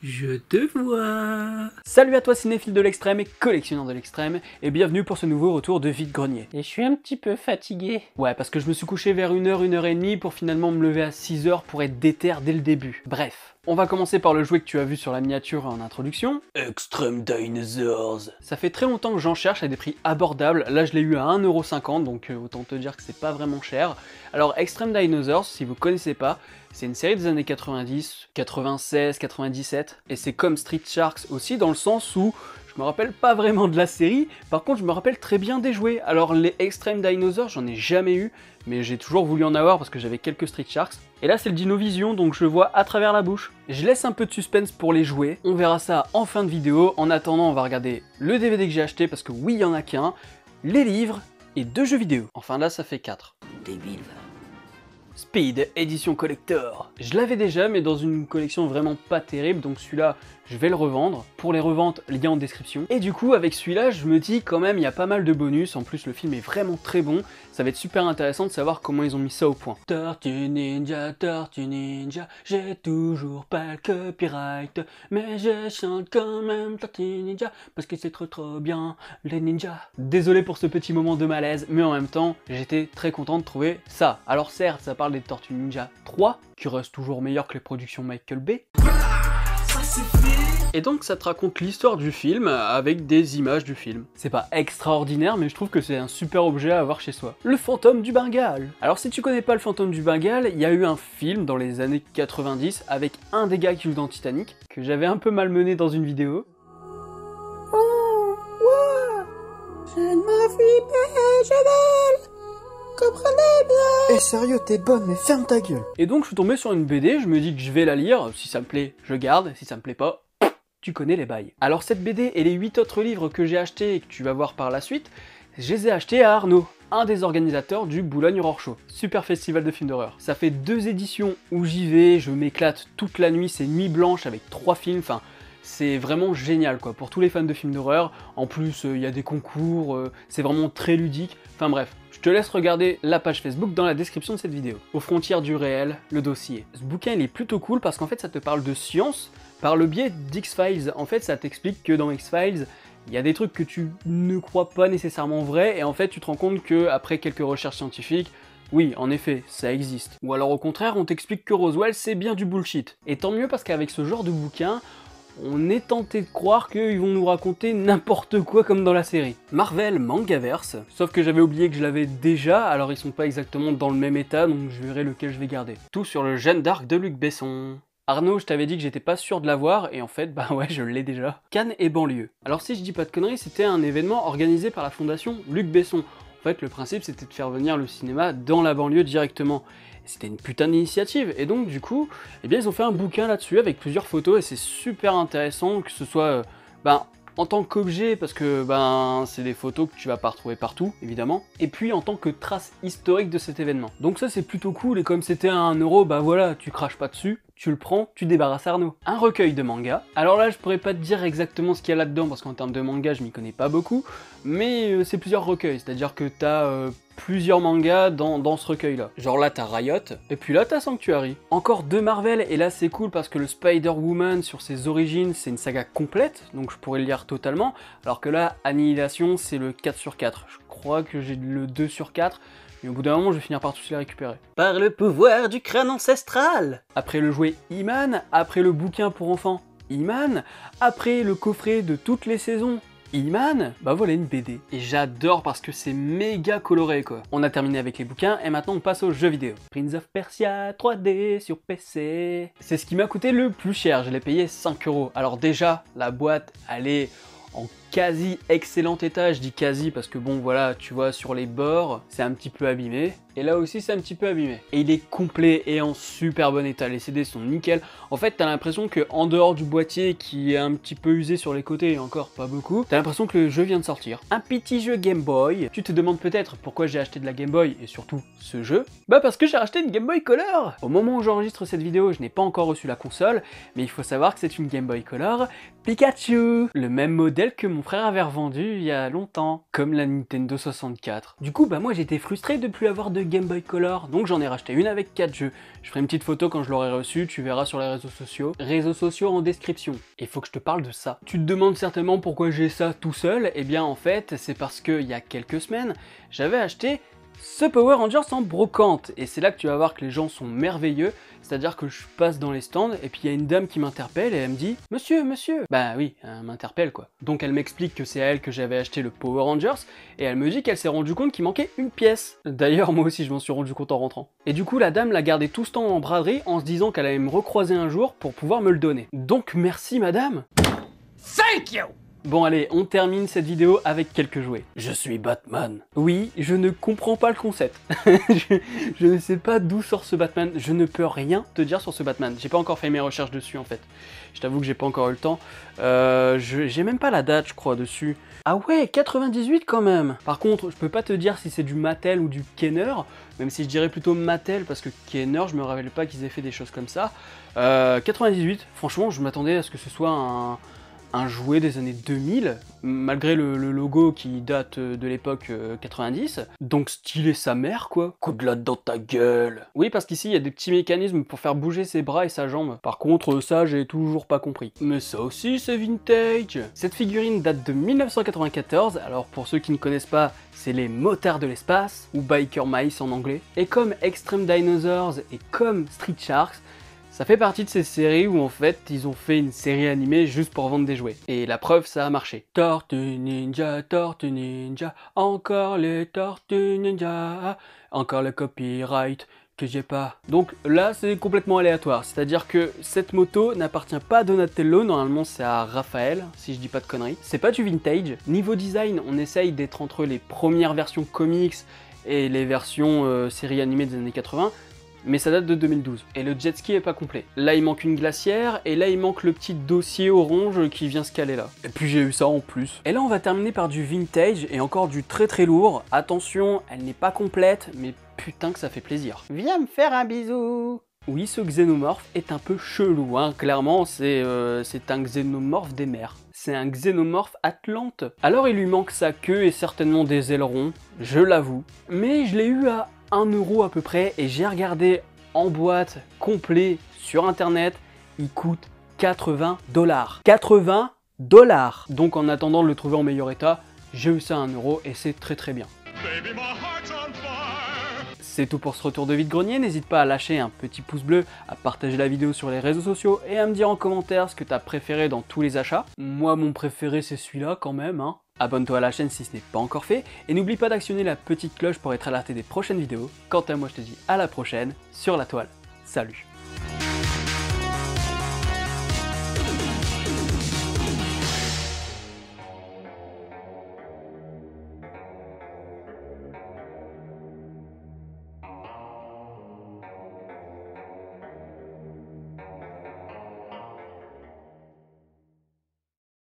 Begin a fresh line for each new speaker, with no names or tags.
Je te vois.
Salut à toi cinéphile de l'extrême et collectionneur de l'extrême, et bienvenue pour ce nouveau retour de Vide-Grenier.
Et je suis un petit peu fatigué.
Ouais, parce que je me suis couché vers 1h, 1h30 pour finalement me lever à 6h pour être déter dès le début. Bref, on va commencer par le jouet que tu as vu sur la miniature en introduction. Extreme Dinosaurs. Ça fait très longtemps que j'en cherche à des prix abordables, là je l'ai eu à 1,50€, donc autant te dire que c'est pas vraiment cher. Alors Extreme Dinosaurs, si vous connaissez pas, c'est une série des années 90, 96, 97, et c'est comme Street Sharks aussi dans le sens où je me rappelle pas vraiment de la série, par contre je me rappelle très bien des jouets. Alors les Extreme Dinosaurs, j'en ai jamais eu, mais j'ai toujours voulu en avoir parce que j'avais quelques Street Sharks. Et là c'est le Dinovision, donc je vois à travers la bouche. Je laisse un peu de suspense pour les jouets, on verra ça en fin de vidéo. En attendant, on va regarder le DVD que j'ai acheté, parce que oui, il y en a qu'un, les livres et 2 jeux vidéo. Enfin là ça fait 4.
Débile.
Speed, édition collector. Je l'avais déjà, mais dans une collection vraiment pas terrible, donc celui-là, je vais le revendre. Pour les reventes, lien en description. Et du coup, avec celui-là, je me dis quand même, il y a pas mal de bonus. En plus, le film est vraiment très bon. Ça va être super intéressant de savoir comment ils ont mis ça au point. Tortue Ninja, j'ai toujours pas le copyright, mais je chante quand même Tortue Ninja, parce que c'est trop bien, les ninjas. Désolé pour ce petit moment de malaise, mais en même temps, j'étais très content de trouver ça. Alors certes, ça parle des Tortues Ninja 3, qui reste toujours meilleur que les productions Michael Bay. Et donc ça te raconte l'histoire du film avec des images du film. C'est pas extraordinaire, mais je trouve que c'est un super objet à avoir chez soi. Le fantôme du Bengale. Alors si tu connais pas le fantôme du Bengale, il y a eu un film dans les années 90 avec un des gars qui joue dans Titanic, que j'avais un peu malmené dans une vidéo.
Oh, wow. Je ne m'enfuis pas, Javel. Comprenez bien.
Eh sérieux, t'es bonne, mais ferme ta gueule. Et donc je suis tombé sur une BD, je me dis que je vais la lire, si ça me plaît, je garde, si ça me plaît pas, tu connais les bails. Alors cette BD et les 8 autres livres que j'ai achetés et que tu vas voir par la suite, je les ai achetés à Arnaud, un des organisateurs du Boulogne Horror Show. Super festival de films d'horreur. Ça fait 2 éditions où j'y vais, je m'éclate toute la nuit, c'est nuit blanche avec 3 films, enfin... C'est vraiment génial quoi, pour tous les fans de films d'horreur. En plus, il y a des concours, c'est vraiment très ludique. Enfin bref, je te laisse regarder la page Facebook dans la description de cette vidéo. Aux frontières du réel, le dossier. Ce bouquin il est plutôt cool parce qu'en fait ça te parle de science par le biais d'X-Files. En fait ça t'explique que dans X-Files, il y a des trucs que tu ne crois pas nécessairement vrais et en fait tu te rends compte que après quelques recherches scientifiques, oui, en effet, ça existe. Ou alors au contraire, on t'explique que Roswell c'est bien du bullshit. Et tant mieux parce qu'avec ce genre de bouquin, on est tenté de croire qu'ils vont nous raconter n'importe quoi comme dans la série. Marvel Mangaverse, sauf que j'avais oublié que je l'avais déjà, alors ils sont pas exactement dans le même état, donc je verrai lequel je vais garder. Tout sur le Jeanne d'Arc de Luc Besson. Arnaud, je t'avais dit que j'étais pas sûr de l'avoir, et en fait, bah ouais, je l'ai déjà. Cannes et banlieue. Alors si je dis pas de conneries, c'était un événement organisé par la fondation Luc Besson. En fait, le principe, c'était de faire venir le cinéma dans la banlieue directement. C'était une putain d'initiative, et donc du coup, eh bien ils ont fait un bouquin là-dessus avec plusieurs photos, et c'est super intéressant que ce soit, en tant qu'objet, parce que c'est des photos que tu vas pas retrouver partout, évidemment, et puis en tant que trace historique de cet événement. Donc ça c'est plutôt cool, et comme c'était à 1€, bah voilà, tu craches pas dessus, tu le prends, tu débarrasses Arnaud. Un recueil de manga. Alors là, je pourrais pas te dire exactement ce qu'il y a là-dedans, parce qu'en termes de manga, je m'y connais pas beaucoup, mais c'est plusieurs recueils, c'est-à-dire que t'as plusieurs mangas dans ce recueil-là. Genre là, t'as Riot, et puis là, t'as Sanctuary. Encore 2 Marvel, et là, c'est cool parce que le Spider-Woman, sur ses origines, c'est une saga complète, donc je pourrais le lire totalement, alors que là, Annihilation, c'est le 4/4. Je crois que j'ai le 2/4, mais au bout d'un moment, je vais finir par tous les récupérer. Par le pouvoir du crâne ancestral. Après le jouet He-Man, après le bouquin pour enfants He-Man, après le coffret de toutes les saisons He-Man, bah voilà une BD. Et j'adore parce que c'est méga coloré quoi. On a terminé avec les bouquins et maintenant on passe aux jeux vidéo. Prince of Persia 3D sur PC. C'est ce qui m'a coûté le plus cher, je l'ai payé 5€. Alors déjà, la boîte, elle est en quasi excellent état, je dis quasi parce que bon voilà, tu vois sur les bords, c'est un petit peu abîmé. Et là aussi c'est un petit peu abîmé. Et il est complet et en super bon état, les CD sont nickel. En fait t'as l'impression que en dehors du boîtier qui est un petit peu usé sur les côtés et encore pas beaucoup, t'as l'impression que le jeu vient de sortir. Un petit jeu Game Boy. Tu te demandes peut-être pourquoi j'ai acheté de la Game Boy et surtout ce jeu. Bah parce que j'ai acheté une Game Boy Color. Au moment où j'enregistre cette vidéo, je n'ai pas encore reçu la console, mais il faut savoir que c'est une Game Boy Color Pikachu, le même modèle que mon frère avait revendu il y a longtemps, comme la Nintendo 64. Du coup, bah moi j'étais frustré de plus avoir de Game Boy Color, donc j'en ai racheté une avec 4 jeux. Je ferai une petite photo quand je l'aurai reçue, tu verras sur les réseaux sociaux. Réseaux sociaux en description. Et faut que je te parle de ça. Tu te demandes certainement pourquoi j'ai ça tout seul. Eh bien en fait, c'est parce que il y a quelques semaines, j'avais acheté ce Power Rangers en brocante, et c'est là que tu vas voir que les gens sont merveilleux, c'est-à-dire que je passe dans les stands, et puis il y a une dame qui m'interpelle, et elle me dit « Monsieur, monsieur !» Bah oui, elle m'interpelle quoi. Donc elle m'explique que c'est à elle que j'avais acheté le Power Rangers, et elle me dit qu'elle s'est rendue compte qu'il manquait une pièce. D'ailleurs, moi aussi je m'en suis rendu compte en rentrant. Et du coup, la dame l'a gardé tout ce temps en braderie, en se disant qu'elle allait me recroiser un jour pour pouvoir me le donner. Donc merci madame.
Thank you!
Bon allez, on termine cette vidéo avec quelques jouets. Je suis Batman. Oui, je ne comprends pas le concept. je ne sais pas d'où sort ce Batman. Je ne peux rien te dire sur ce Batman. J'ai pas encore fait mes recherches dessus en fait. Je t'avoue que j'ai pas encore eu le temps. J'ai même pas la date, je crois, dessus. Ah ouais, 98 quand même. Par contre, je peux pas te dire si c'est du Mattel ou du Kenner, même si je dirais plutôt Mattel, parce que Kenner, je me rappelle pas qu'ils aient fait des choses comme ça. 98, franchement, je m'attendais à ce que ce soit un jouet des années 2000, malgré le logo qui date de l'époque 90. Donc stylé sa mère quoi. Coup de latte dans ta gueule. Oui, parce qu'ici il y a des petits mécanismes pour faire bouger ses bras et sa jambe. Par contre ça j'ai toujours pas compris. Mais ça aussi c'est vintage. Cette figurine date de 1994, alors pour ceux qui ne connaissent pas, c'est les motards de l'espace, ou Biker Mice en anglais. Et comme Extreme Dinosaurs et comme Street Sharks, ça fait partie de ces séries où en fait ils ont fait une série animée juste pour vendre des jouets. Et la preuve, ça a marché. Tortue Ninja, encore les Tortues Ninja, encore le copyright que j'ai pas. Donc là c'est complètement aléatoire, c'est-à-dire que cette moto n'appartient pas à Donatello, normalement c'est à Raphaël, si je dis pas de conneries. C'est pas du vintage. Niveau design, on essaye d'être entre les premières versions comics et les versions séries animées des années 80. Mais ça date de 2012. Et le jet ski est pas complet. Là il manque une glacière, et là il manque le petit dossier orange qui vient se caler là. Et puis j'ai eu ça en plus. Et là on va terminer par du vintage, et encore du très très lourd. Attention, elle n'est pas complète, mais putain que ça fait plaisir.
Viens me faire un bisou!
Oui, ce xénomorphe est un peu chelou, hein. Clairement c'est un xénomorphe des mers. C'est un xénomorphe Atlante. Alors il lui manque sa queue et certainement des ailerons, je l'avoue. Mais je l'ai eu à 1 € à peu près, et j'ai regardé en boîte complet sur internet, il coûte 80 $. 80 $. Donc en attendant de le trouver en meilleur état, j'ai eu ça à 1 € et c'est très très bien. C'est tout pour ce retour de vide-grenier, n'hésite pas à lâcher un petit pouce bleu, à partager la vidéo sur les réseaux sociaux et à me dire en commentaire ce que t'as préféré dans tous les achats. Moi mon préféré c'est celui-là quand même, hein. Abonne-toi à la chaîne si ce n'est pas encore fait, et n'oublie pas d'actionner la petite cloche pour être alerté des prochaines vidéos. Quant à moi je te dis à la prochaine, sur la toile. Salut!